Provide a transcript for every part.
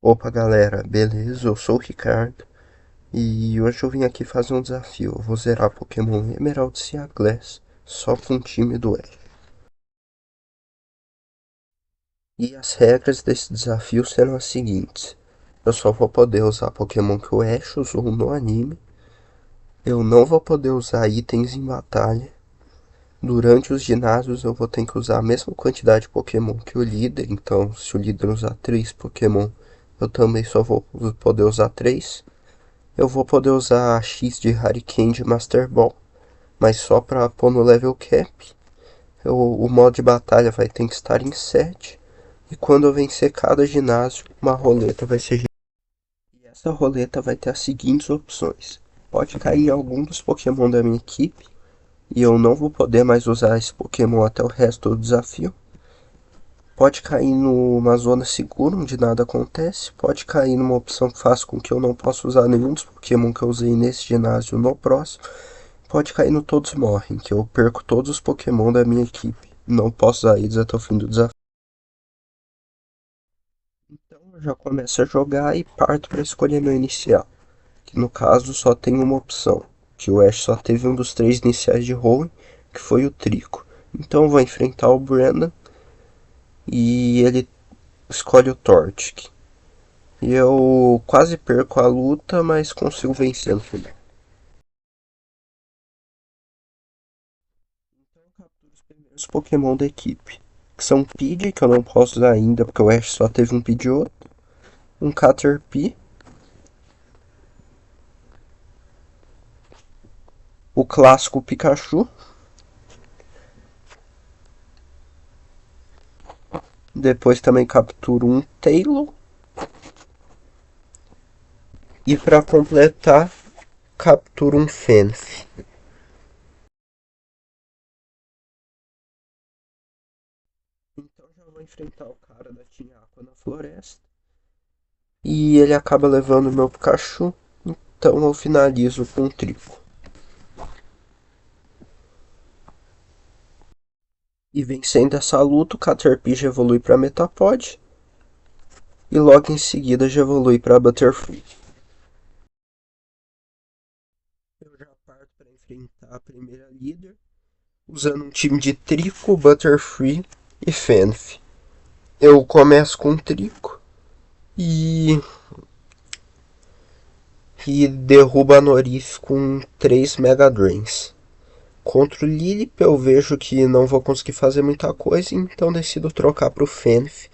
Opa galera, beleza? Eu sou o Ricardo e hoje eu vim aqui fazer um desafio. Eu vou zerar Pokémon Emerald e Glass só com o time do Ash. E as regras desse desafio serão as seguintes: eu só vou poder usar Pokémon que o Ash usou no anime, eu não vou poder usar itens em batalha. Durante os ginásios eu vou ter que usar a mesma quantidade de Pokémon que o líder, então se o líder usar 3 Pokémon, eu também só vou poder usar 3. Eu vou poder usar X de Hurricane de Master Ball, mas só para pôr no level cap. O modo de batalha vai ter que estar em 7. E quando eu vencer cada ginásio, uma roleta vai ser. E essa roleta vai ter as seguintes opções: pode cair algum dos Pokémon da minha equipe, e eu não vou poder mais usar esse Pokémon até o resto do desafio. Pode cair numa zona segura onde nada acontece. Pode cair numa opção que faz com que eu não possa usar nenhum dos Pokémon que eu usei nesse ginásio no próximo. Pode cair no Todos Morrem, que eu perco todos os Pokémon da minha equipe. Não posso usar eles até o fim do desafio. Então eu já começo a jogar e parto para escolher meu inicial. Que no caso só tem uma opção. Que o Ash só teve um dos 3 iniciais de Hoenn, que foi o Trico. Então eu vou enfrentar o Brandon e ele escolhe o Torchic. E eu quase perco a luta, mas consigo vencer no final. Então eu capturo os primeiros Pokémon da equipe. Que são Pidgey, que eu não posso usar ainda, porque o Ash só teve um Pidgeotto. Um Caterpie. O clássico Pikachu. Depois também capturo um Taillow. E para completar, capturo um Fenf. Então já vou enfrentar o cara da Team Aqua na floresta. E ele acaba levando o meu Pikachu. Então eu finalizo com um Trico. E vencendo essa luta, o Caterpie já evolui para Metapod. E logo em seguida já evolui para Butterfree. Eu já parto para enfrentar a primeira líder, usando um time de Trico, Butterfree e Fenf. Eu começo com Trico e derrubo a Norif com 3 Mega Drains. Contra o Lilip eu vejo que não vou conseguir fazer muita coisa, então decido trocar para o Fenf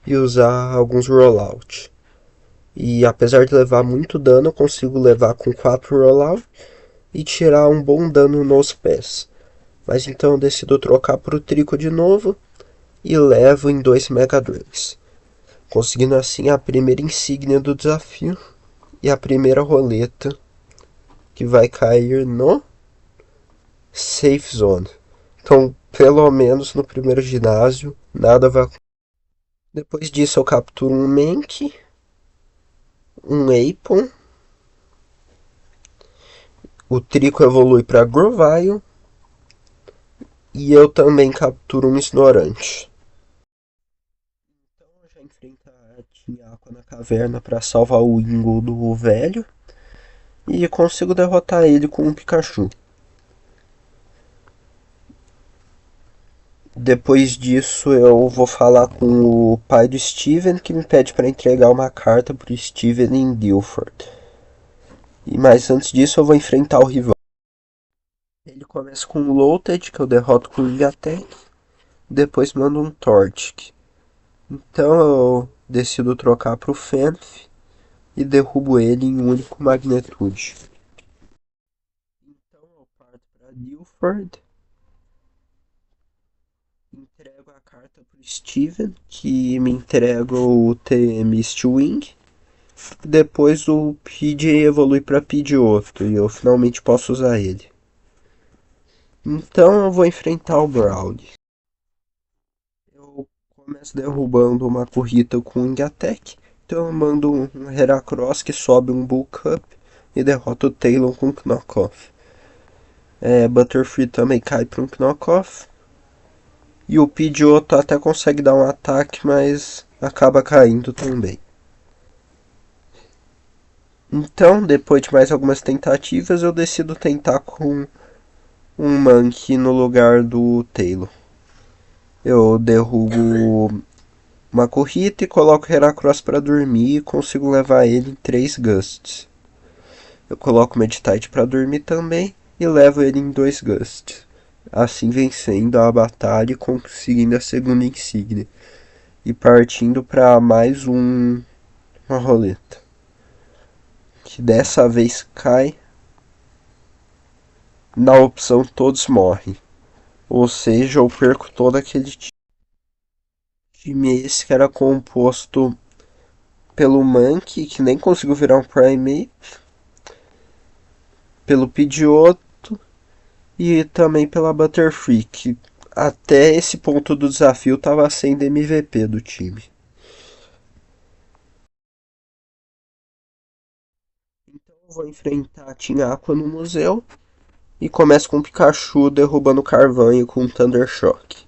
e usar alguns rollout. E apesar de levar muito dano, eu consigo levar com 4 rollout e tirar um bom dano nos pés. Mas então eu decido trocar para o Trico de novo e levo em 2 Mega Drains, conseguindo assim a primeira insígnia do desafio e a primeira roleta, que vai cair no Safe Zone. Então, pelo menos no primeiro ginásio, nada vai acontecer. Depois disso eu capturo um Mankey, um Apon, o Trico evolui para Grovyle e eu também capturo um Snorante. Então eu já enfrento a Team Aqua na caverna para salvar o Wingull do velho e consigo derrotar ele com um Pikachu. Depois disso eu vou falar com o pai do Steven, que me pede para entregar uma carta para o Steven em Guilford. Mas antes disso eu vou enfrentar o rival. Ele começa com o Lotad, que eu derroto com o Ligatech. Depois mando um Torchic. Então eu decido trocar para o Fenf e derrubo ele em um único Magnitude. Então eu parto para Guilford. Entrego a carta pro Steven, que me entrega o Mistwing. Depois o PJ evolui para Pidgeotto e eu finalmente posso usar ele. Então eu vou enfrentar o Brawly. Eu começo derrubando uma corrida com um Attack. Então eu mando um Heracross que sobe um Bulk Up e derrota o Talon com um Knockoff. Butterfree também cai para um Knockoff. E o Pidgeotto até consegue dar um ataque, mas acaba caindo também. Então, depois de mais algumas tentativas, eu decido tentar com um Monkey no lugar do Taylor. Eu derrubo uma corrida e coloco Heracross para dormir e consigo levar ele em 3 Gusts. Eu coloco Meditite para dormir também e levo ele em 2 Gusts. Assim vencendo a batalha e conseguindo a segunda insígnia. E partindo para mais uma roleta. Que dessa vez cai na opção todos morrem. Ou seja, eu perco todo aquele time esse que era composto pelo Monkey, que nem conseguiu virar um Primeape, pelo Pidgeotto e também pela Butterfree, que até esse ponto do desafio estava sendo MVP do time. Então eu vou enfrentar a Team Aqua no museu e começo com o Pikachu derrubando o Carvanho com um Thunder Shock.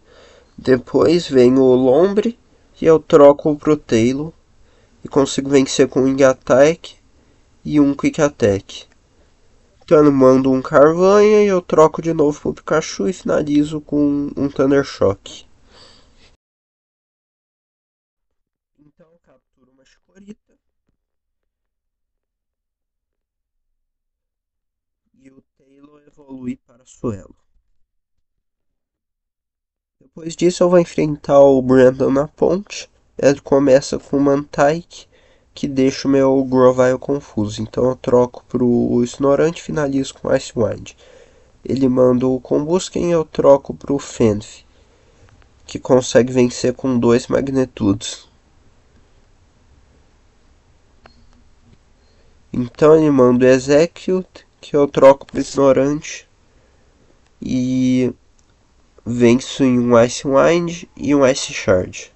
Depois vem o Lombre e eu troco pro Taillow e consigo vencer com um Wing Attack e um Quick Attack. Então eu mando um Carvanha e eu troco de novo pro Pikachu e finalizo com um Thunder Shock. Então eu capturo uma Chikorita e o Taillow evolui para Suelo. Depois disso eu vou enfrentar o Brandon na ponte. Ele começa com o Mantike, que deixa o meu Grovyle confuso. Então eu troco pro Snorant e finalizo com Ice Wind. Ele manda o Combusken e eu troco pro Fenf, que consegue vencer com 2 Magnitudes. Então ele manda o Execute, que eu troco pro Snorant e venço em um Ice Wind e um Ice Shard.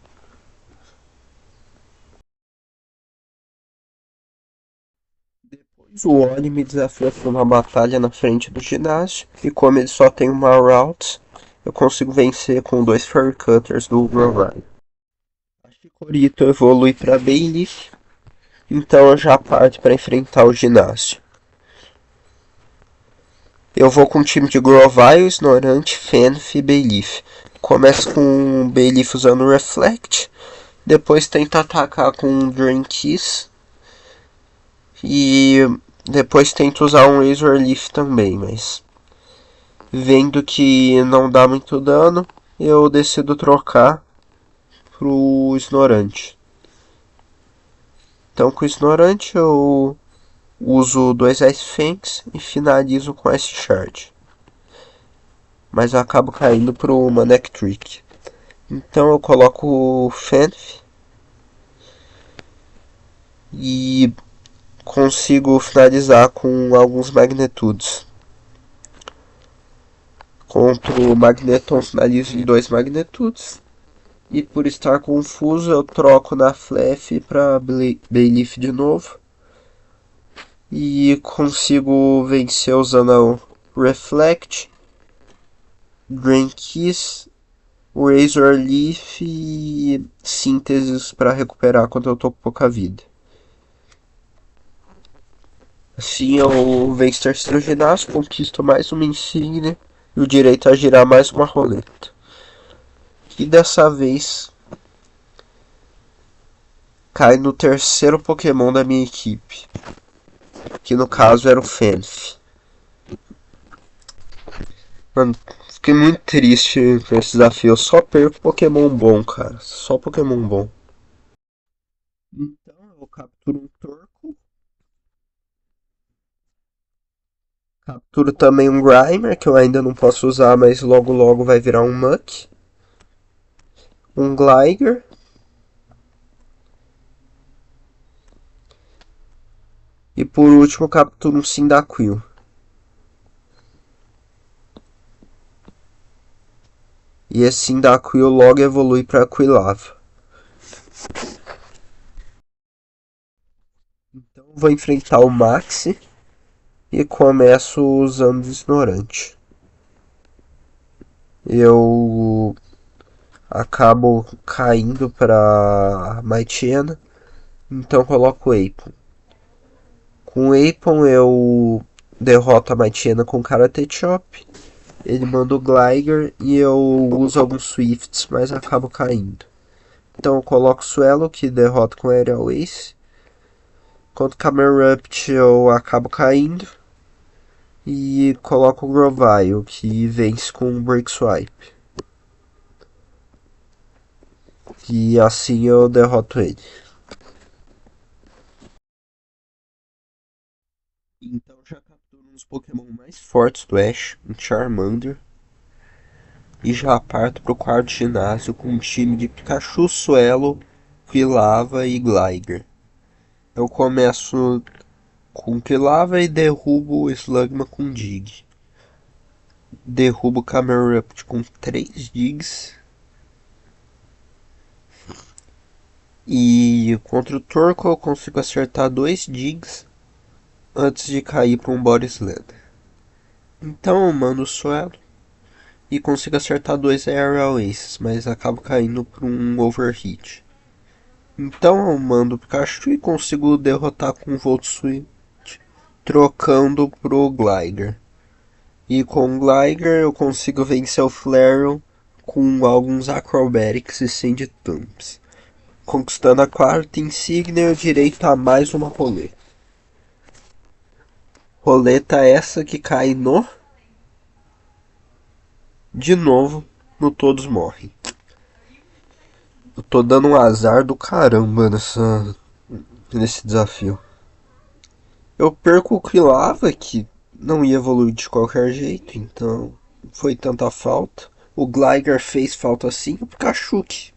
Depois o Oli me desafia para uma batalha na frente do ginásio e como ele só tem uma route, eu consigo vencer com 2 Fairy Cutters do Grovyle. A Chikorita evolui para Bayleaf, então eu já parto para enfrentar o ginásio. Eu vou com um time de Grovyle, Snorant, Fenf e Bayleaf. Começo com o Bayleaf usando Reflect, depois tento atacar com um Drain Kiss e depois tento usar um Razor Leaf também, mas vendo que não dá muito dano, eu decido trocar pro Snorant. Então com o Snorant eu uso 2 Ice Fangs e finalizo com Ice Shard. Mas eu acabo caindo pro Manek Trick. Então eu coloco o Fenf e consigo finalizar com alguns Magnitudes. Contra o Magneton finalizo em 2 Magnitudes. E por estar confuso eu troco na Flef para Bayleaf de novo. E consigo vencer usando o Reflect, Drain Kiss, o Razor Leaf e Sínteses para recuperar quando eu tô com pouca vida. Assim eu venço o terceiro ginásio, conquisto mais uma insígnia e o direito a girar mais uma roleta. E dessa vez cai no terceiro Pokémon da minha equipe, que no caso era o Fenf. Mano, fiquei muito triste com esse desafio. Eu só perco Pokémon bom, cara. Só Pokémon bom. Então eu capturo um Torkoal. Capturo também um Grimer, que eu ainda não posso usar, mas logo logo vai virar um Muck. Um Gligar. E por último capturo um Cyndaquil. E esse Cyndaquil logo evolui para Quilava. Então vou enfrentar o Maxi e começo usando o Snorant. Eu acabo caindo para Mightyena, então coloco o Apom. Com o Apon eu derroto a Mightyena com Karate Chop. Ele manda o Gligar e eu uso alguns Swifts, mas acabo caindo. Então eu coloco o Swellow, que derrota com Aerial Ace. Contra o Camerupt eu acabo caindo. E coloco o Grovyle, que vence com um Break Swipe. E assim eu derroto ele. Então já capturo uns Pokémon mais fortes do Ash, um Charmander. E já parto pro quarto ginásio com um time de Pikachu, Swellow, Quilava e Gligar. Eu começo com Quilava e derrubo o Slugma com Dig. Derrubo o Camerupt com 3 Digs. E contra o Torkoal eu consigo acertar 2 Digs antes de cair para um Body Slam. Então eu mando o Swellow e consigo acertar 2 Aerial Aces, mas acabo caindo para um Overhit. Então eu mando o Pikachu e consigo derrotar com o Volt Switch, trocando pro Gligar. E com o Gligar eu consigo vencer o Flareon com alguns Acrobatics e Sand Thumps, conquistando a quarta insígnia e o direito a mais uma roleta. Roleta essa que cai no... De novo, no Todos Morrem. Eu tô dando um azar do caramba nesse desafio. Eu perco o Quilava, que não ia evoluir de qualquer jeito, então foi tanta falta. O Gligar fez falta assim, o Pikachu, que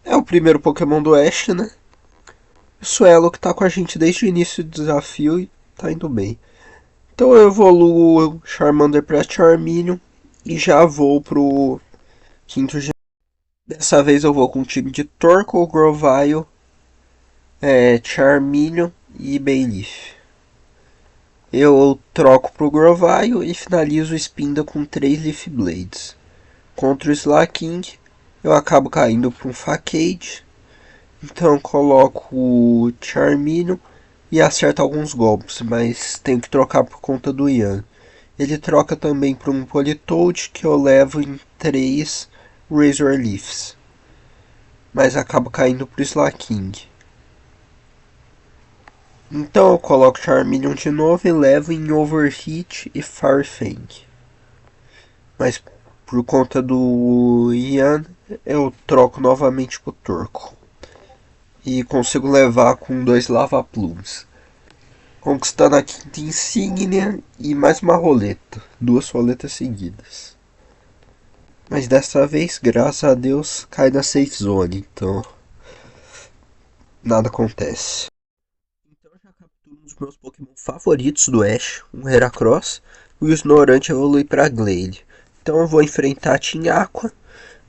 é o primeiro Pokémon do Ash, né? O Swellow que tá com a gente desde o início do desafio e tá indo bem. Então eu evoluo o Charmander pra Charmeleon e já vou pro quinto ginásio. Dessa vez eu vou com um time de Torkoal, Grovyle, Charmeleon e Bayleaf. Eu troco pro Grovyle e finalizo o Spinda com 3 Leaf Blades. Contra o Slaking eu acabo caindo para um Facade. Então coloco o Charmeleon e acerto alguns golpes, mas tenho que trocar por conta do Ian. Ele troca também para um Politoed que eu levo em 3 Razor Leafs, mas acabo caindo para o Slaking. Então eu coloco Charmeleon de novo e levo em Overheat e Farfang. Mas por conta do Ian, eu troco novamente pro Torkoal. E consigo levar com 2 Lava Plumes, conquistando a quinta insígnia e mais uma roleta. 2 roletas seguidas. Mas dessa vez, graças a Deus, cai na safe zone, então nada acontece. Então eu já capturo um dos meus Pokémon favoritos do Ash, um Heracross, e o Snorunt evolui para Glade. Então eu vou enfrentar a Team Aqua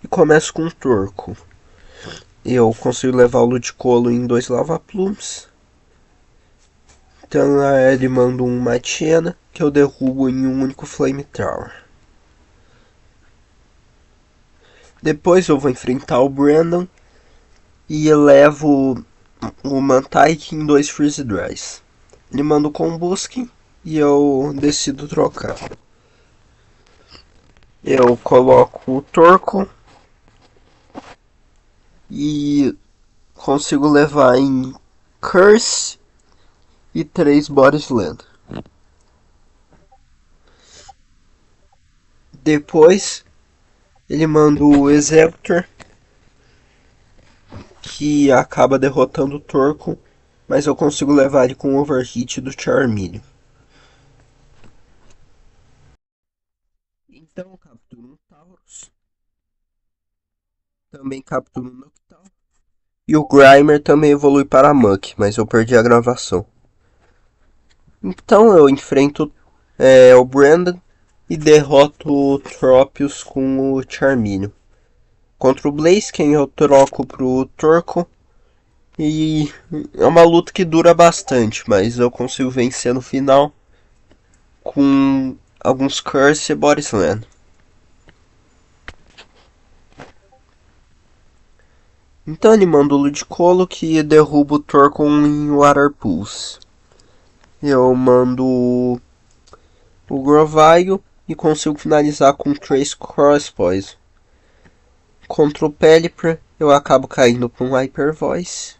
e começo com o Torkoal. Eu consigo levar o Ludicolo em 2 Lava Plumes. Então ele manda um Mightyena que eu derrubo em um único Flame Tower. Depois eu vou enfrentar o Brandon e levo o Mantike em 2 Freeze Dries. Ele manda o Combusken e eu decido trocar. Eu coloco o Torkoal e consigo levar em Curse e 3 Body Slam. Depois ele manda o Executor, que acaba derrotando o Torkoal, mas eu consigo levar ele com o Overhit do Charmeleon. Então eu capturo um Tauros, também capturo um Noctowl, e o Grimer também evolui para Muck, mas eu perdi a gravação. Então eu enfrento o Brandon e derroto o Tropius com o Charmeleon. Contra o Blaziken eu troco pro Torkoal e é uma luta que dura bastante, mas eu consigo vencer no final com alguns Curse e Body Slam. Então ele manda o Ludicolo que derruba o Torkoal em Water Pulse. Eu mando o Grovyle e consigo finalizar com 3 Cross Poison. Contra o Pelipper, eu acabo caindo para um Hyper Voice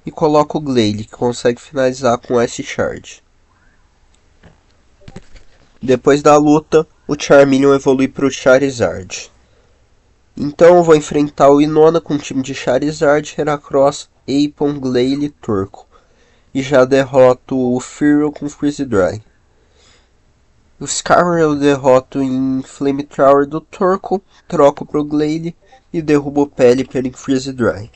e coloco o Glalie, que consegue finalizar com Ice Shard. Depois da luta, o Charmeleon evolui para o Charizard. Então eu vou enfrentar o Inona com um time de Charizard, Heracross, Aipon, Glalie e Turco. E já derroto o Fearow com Freeze Dry. O Skarmory eu derroto em Flamethrower do Turco, troco pro Glalie e derrubo o Pelipper em Freeze Dry.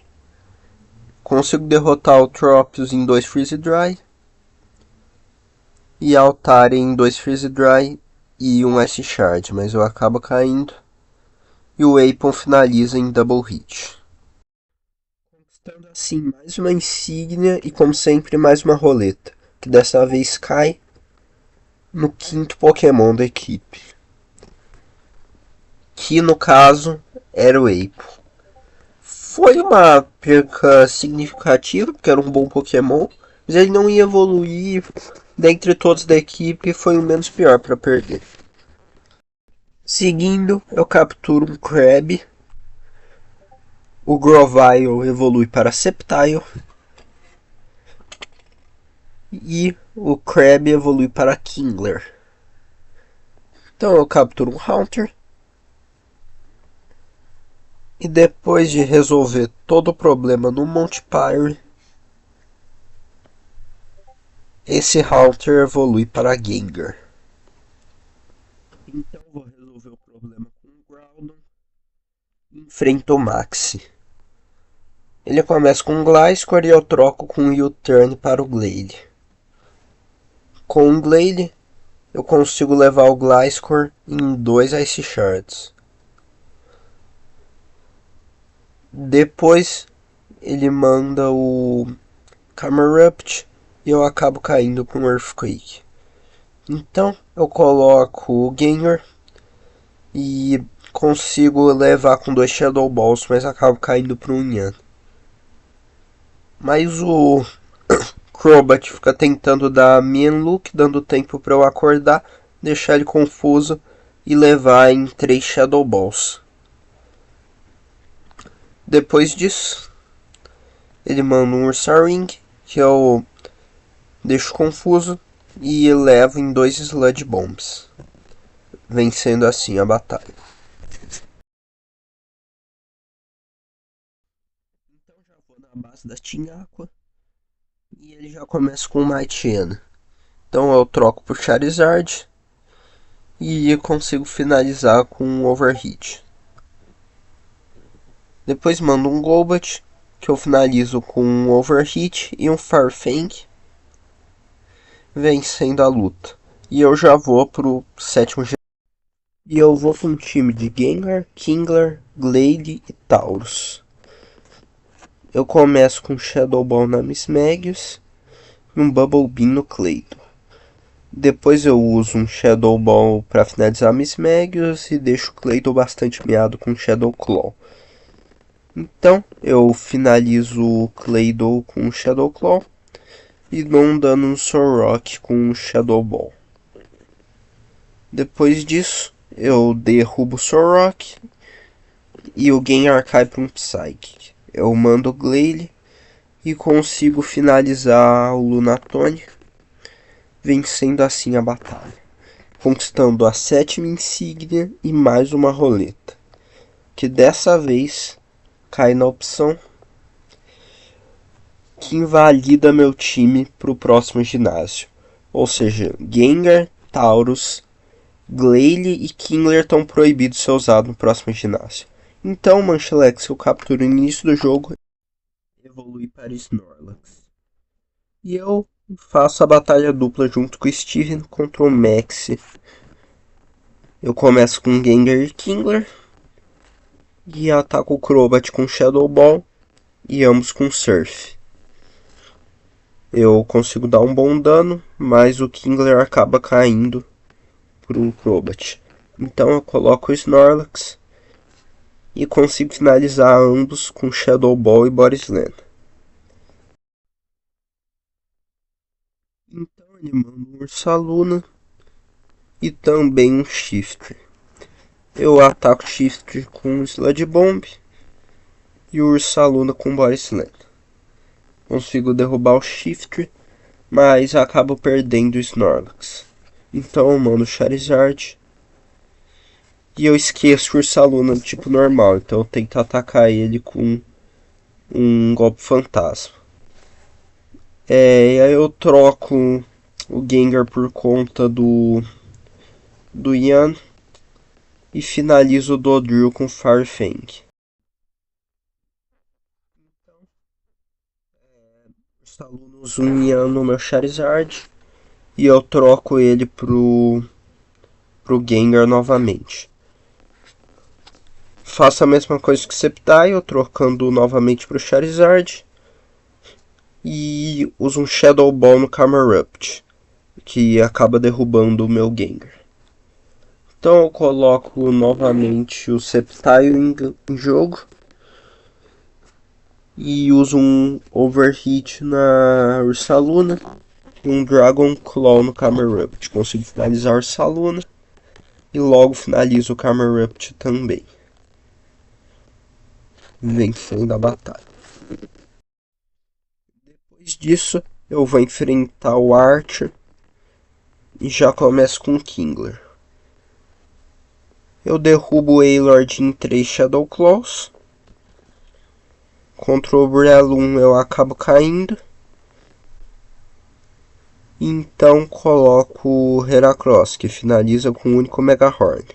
Consigo derrotar o Tropius em 2 Freeze Dry e Altaria em 2 Freeze Dry e um Ice Shard, mas eu acabo caindo. E o Aipon finaliza em Double Hit. Conquistando assim mais uma insígnia e como sempre mais uma roleta, que dessa vez cai no quinto Pokémon da equipe, que no caso era o Aipon. Foi uma perca significativa, porque era um bom Pokémon, mas ele não ia evoluir. Dentre todos da equipe, foi o menos pior para perder. Seguindo, eu capturo um Crab. O Grovyle evolui para Sceptile. E o Crab evolui para Kingler. Então eu capturo um Haunter. E depois de resolver todo o problema no Monte Pyre, esse Haunter evolui para Gengar. Então vou resolver o problema com o Groudon. Enfrento o Maxi. Ele começa com um Gliscor e eu troco com o U-Turn para o Glalie. Com o Glalie, eu consigo levar o Gliscor em 2 Ice Shards. Depois, ele manda o Camerupt e eu acabo caindo com o Earthquake. Então, eu coloco o Gengar e consigo levar com 2 Shadow Balls, mas acabo caindo para um Yan. Mas o Crobat fica tentando dar Mienlook, dando tempo para eu acordar, deixar ele confuso e levar em 3 Shadow Balls. Depois disso, ele manda um Ursaring, que eu deixo confuso, e levo em 2 Sludge Bombs, vencendo assim a batalha. Então já vou na base da Team Aqua, e ele já começa com o Mightyena. Então eu troco por Charizard e consigo finalizar com um Overheat. Depois mando um Golbat, que eu finalizo com um Overheat e um Farfang, vencendo a luta. E eu já vou pro sétimo G. E eu vou com um time de Gengar, Kingler, Glade e Taurus. Eu começo com Shadow Ball na Mismagius e um Bubble Beam no Clayton. Depois eu uso um Shadow Ball para finalizar a Mismagius e deixo o Clayton bastante miado com Shadow Claw. Então eu finalizo o Claydol com o Shadow Claw e dou um dano no Solrock com o Shadow Ball. Depois disso eu derrubo o Solrock e o Gengar cai para um Psychic. Eu mando o Glalie e consigo finalizar o Lunatone, vencendo assim a batalha, conquistando a 7ª insígnia e mais uma roleta, que dessa vez cai na opção que invalida meu time para o próximo ginásio. Ou seja, Gengar, Taurus, Glalie e Kingler estão proibidos de ser usados no próximo ginásio. Então, Manchelex, eu capturo no início do jogo e evolui para Snorlax. E eu faço a batalha dupla junto com o Steven contra o Max. Eu começo com Gengar e Kingler e ataco o Crobat com Shadow Ball e ambos com Surf. Eu consigo dar um bom dano, mas o Kingler acaba caindo pro Crobat. Então eu coloco o Snorlax e consigo finalizar ambos com Shadow Ball e Body Slam. Então ele manda um Ursaluna e também um Shift. Eu ataco o Shift com Sludge Bomb e o Ursaluna com Body Slam. Consigo derrubar o Shift, mas acabo perdendo o Snorlax. Então eu mando o Charizard. E eu esqueço o Ursaluna do tipo normal, então eu tento atacar ele com um golpe fantasma. E aí eu troco o Gengar por conta do Yan e finalizo o Dodrio com Fire Fang. Os alunos um Yan no meu Charizard e eu troco ele pro Gengar novamente. Faço a mesma coisa que o Sceptile, trocando novamente pro Charizard. E uso um Shadow Ball no Camerupt, que acaba derrubando o meu Gengar. Então eu coloco novamente o Sceptile em jogo. E uso um Overheat na Ursaluna e um Dragon Claw no Camerupt. Consigo finalizar a Ursaluna e logo finalizo o Camerupt também, vencendo a batalha. Depois disso, eu vou enfrentar o Archer e já começo com o Kingler. Eu derrubo o Wailord em 3 Shadow Claws. Contra o Breloom eu acabo caindo. Então coloco o Heracross, que finaliza com o único Mega Horn.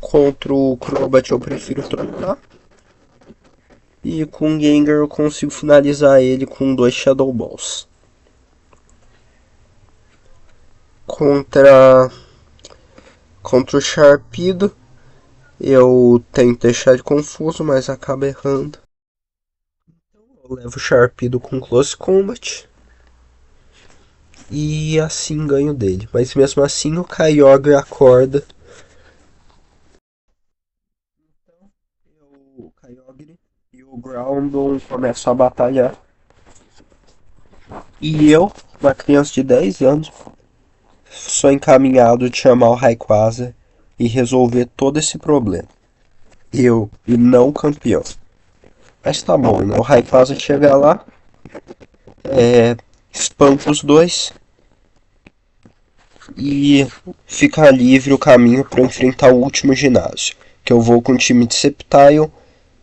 Contra o Crobat eu prefiro trocar. E com o Gengar eu consigo finalizar ele com 2 Shadow Balls. Contra o Sharpedo eu tento deixar ele confuso, mas acaba errando. Então eu levo o Sharpedo com Close Combat. E assim ganho dele. Mas mesmo assim o Kyogre acorda. Então o Kyogre e o Groudon começam a batalhar. E eu, uma criança de 10 anos, sou encaminhado de chamar o Rayquaza e resolver todo esse problema. Eu, e não o campeão. Mas tá bom, né? O Rayquaza chega lá, espanta os dois e fica livre o caminho para enfrentar o último ginásio, que eu vou com o time de Sceptile,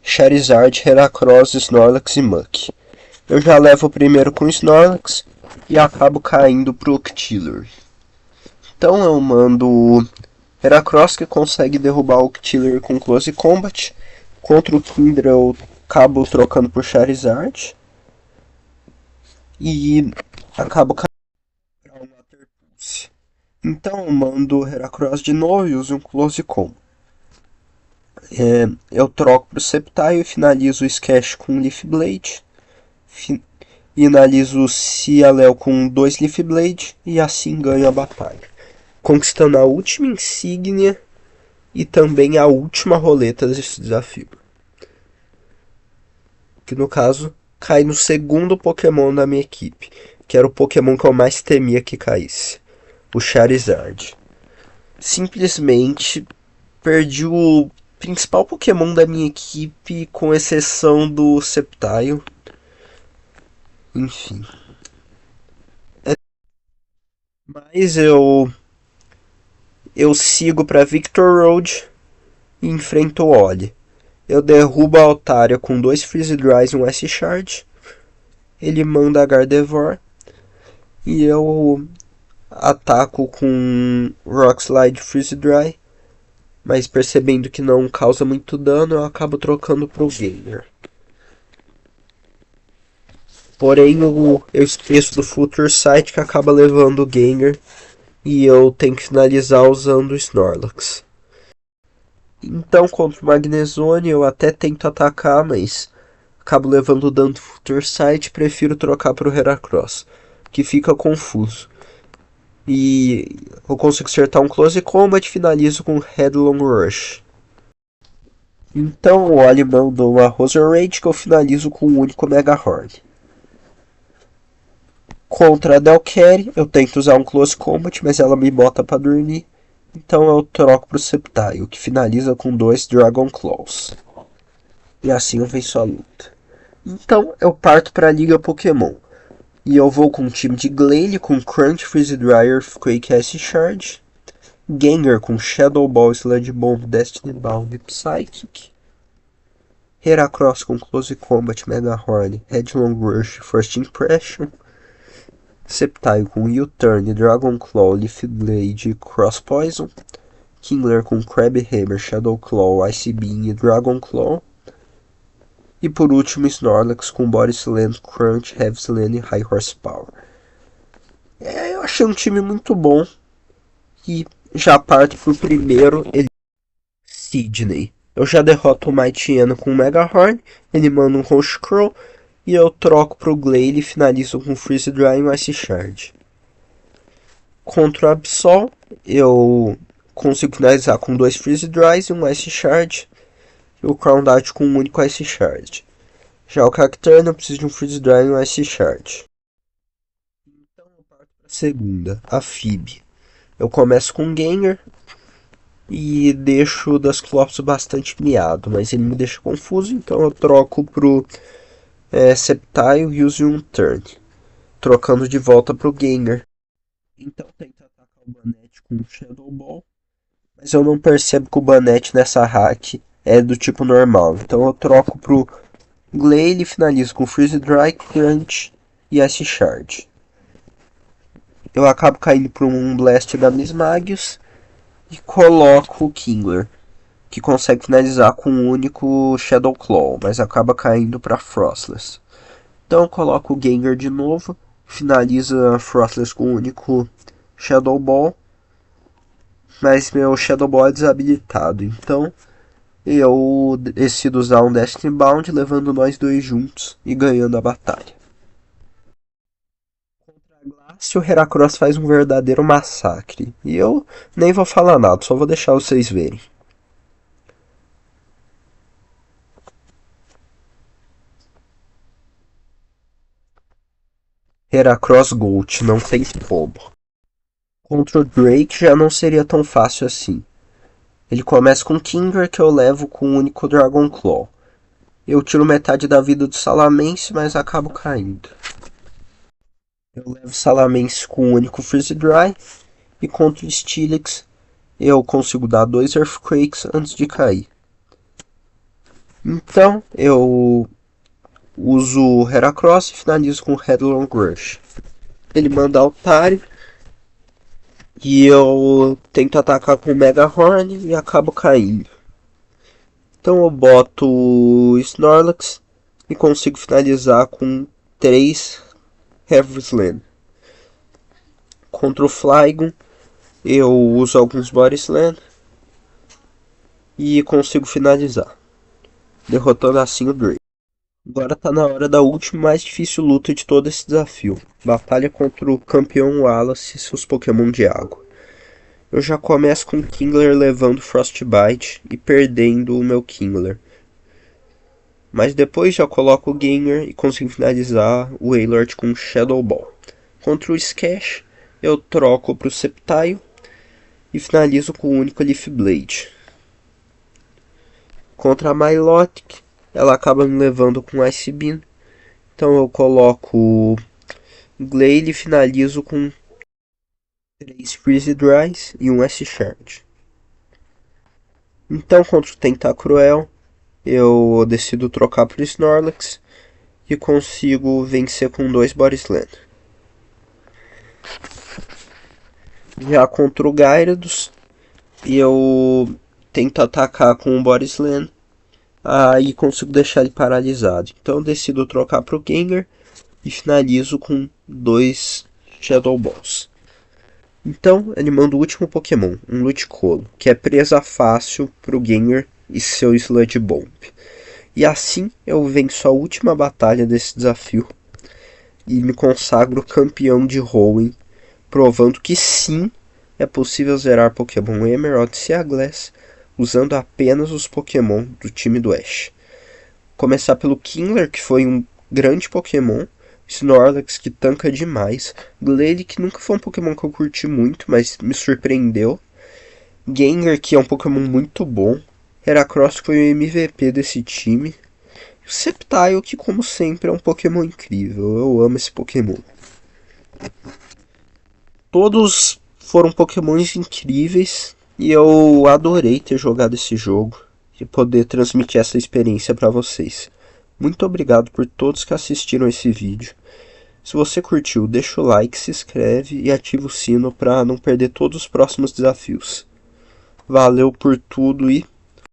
Charizard, Heracross, Snorlax e Muk. Eu já levo o primeiro com o Snorlax e acabo caindo pro Octillery. Então eu mando o Heracross, que consegue derrubar o Octillery com Close Combat. Contra o Kindra eu acabo trocando por Charizard e acabo caindo para um Water Pulse. Então eu mando o Heracross de novo e uso um Close Combat. Eu troco pro Sceptile e finalizo o Scash com Leaf Blade. Finalizo o Cialel com 2 Leaf Blade e assim ganho a batalha, conquistando a última insígnia e também a última roleta desse desafio, que no caso cai no segundo Pokémon da minha equipe, que era o Pokémon que eu mais temia que caísse, o Charizard. Simplesmente perdi o principal Pokémon da minha equipe, com exceção do Sceptile. Enfim. Mas eu sigo para Victor Road e enfrento o Oli. Eu derrubo a Altaria com 2 Freeze Dries e um Ice Shard. Ele manda a Gardevoir e eu ataco com Rock Slide Freeze Dry, mas percebendo que não causa muito dano, eu acabo trocando pro Gengar. Porém, eu esqueço do Future Sight, que acaba levando o Gengar e eu tenho que finalizar usando o Snorlax. Então, contra o Magnezone, eu até tento atacar, mas acabo levando o dano do Future Sight e prefiro trocar para o Heracross, que fica confuso. E eu consigo acertar um Close Combat e finalizo com Headlong Rush. Então o Oli mandou uma Roserade que eu finalizo com um único Mega Horn. Contra a Delcare, eu tento usar um Close Combat, mas ela me bota pra dormir. Então eu troco pro Sceptile, que finaliza com 2 Dragon Claws. E assim eu venço a luta. Então eu parto pra Liga Pokémon. E eu vou com um time de Glalie, com Crunch, Freeze Dryer, Quake Ice Shard. Gengar com Shadow Ball, Sludge Bomb, Destiny Bound e Psychic. Heracross com Close Combat, Mega Horn, Headlong Rush, First Impression. Sceptile com U-Turn, Dragon Claw, Leaf Blade e Cross Poison. Kingler com Crabhammer, Shadow Claw, Ice Beam e Dragon Claw. E por último Snorlax com Body Slam, Crunch, Heavy Slam e High Horsepower. Eu achei um time muito bom. E já parto pro primeiro, Sidney. Eu já derroto o Mightyena com o Mega Horn, ele manda um Roche Crow e eu troco pro Glalie e finalizo com Freeze Dry e um Ice Shard. Contra o Absol, eu consigo finalizar com 2 Freeze Dries e um Ice Shard. E o Crown Dart com um único Ice Shard. Já o Cacturne eu preciso de um Freeze Dry e um Ice Shard. Então eu parto para a segunda, a Phoebe. Eu começo com o Gengar e deixo o Dusclops bastante miado, mas ele me deixa confuso, então eu troco pro Sceptile e uso um Turn, trocando de volta pro Gengar. Então tento atacar o Banette com o Shadow Ball, mas eu não percebo que o Banette nessa hack é do tipo normal, então eu troco pro Glalie e finalizo com Freeze Dry, Crunch e Ice Shard. Eu acabo caindo para um Blast da Mismagius e coloco o Kingler, que consegue finalizar com um único Shadow Claw, mas acaba caindo para Frostless. Então eu coloco o Gengar de novo, finaliza Frostless com um único Shadow Ball, mas meu Shadow Ball é desabilitado, então eu decido usar um Destiny Bound, levando nós dois juntos e ganhando a batalha. Contra a Glace, o Heracross faz um verdadeiro massacre. E eu nem vou falar nada, só vou deixar vocês verem. Heracross Gold, não tem como. Contra o Drake já não seria tão fácil assim. Ele começa com Kingler, que eu levo com um único Dragon Claw. Eu tiro metade da vida do Salamence, mas acabo caindo. Eu levo Salamence com um único Freeze Dry. E contra o Steelix, eu consigo dar 2 Earthquakes antes de cair. Então, eu uso o Heracross e finalizo com o Headlong Rush. Ele manda Altaria. E eu tento atacar com o Mega Horn e acabo caindo. Então eu boto o Snorlax e consigo finalizar com 3 Heavy Slam. Contra o Flygon, eu uso alguns Body Slam e consigo finalizar, derrotando assim o Drake. Agora tá na hora da última e mais difícil luta de todo esse desafio. Batalha contra o campeão Wallace e seus Pokémon de água. Eu já começo com o Kingler levando Frostbite e perdendo o meu Kingler. Mas depois já coloco o Gengar e consigo finalizar o Wailord com Shadow Ball. Contra o Skash, eu troco para o Sceptile e finalizo com o único Leaf Blade. Contra a Milotic, ela acaba me levando com Ice Beam. Então eu coloco o Glalie e finalizo com 3 Freeze Dries e um S-Shard. Então contra o Tentacruel, eu decido trocar por Snorlax e consigo vencer com 2 Body Slam. Já contra o Gyarados, eu tento atacar com um Body Slam, aí consigo deixar ele paralisado. Então eu decido trocar para o Gengar e finalizo com 2 Shadow Balls. Então ele manda o último Pokémon, um Ludicolo, que é presa fácil para o Gengar e seu Sludge Bomb. E assim eu venço a última batalha desse desafio e me consagro campeão de Hoenn, provando que sim, é possível zerar Pokémon Emerald e Sea-Glass usando apenas os Pokémon do time do Ash. Começar pelo Kingler, que foi um grande Pokémon, Snorlax, que tanca demais. Glalie, que nunca foi um Pokémon que eu curti muito, mas me surpreendeu. Gengar, que é um Pokémon muito bom. Heracross, que foi o MVP desse time. Sceptile, que como sempre é um Pokémon incrível. Eu amo esse Pokémon. Todos foram Pokémons incríveis e eu adorei ter jogado esse jogo e poder transmitir essa experiência para vocês. Muito obrigado por todos que assistiram esse vídeo. Se você curtiu, deixa o like, se inscreve e ativa o sino para não perder todos os próximos desafios. Valeu por tudo e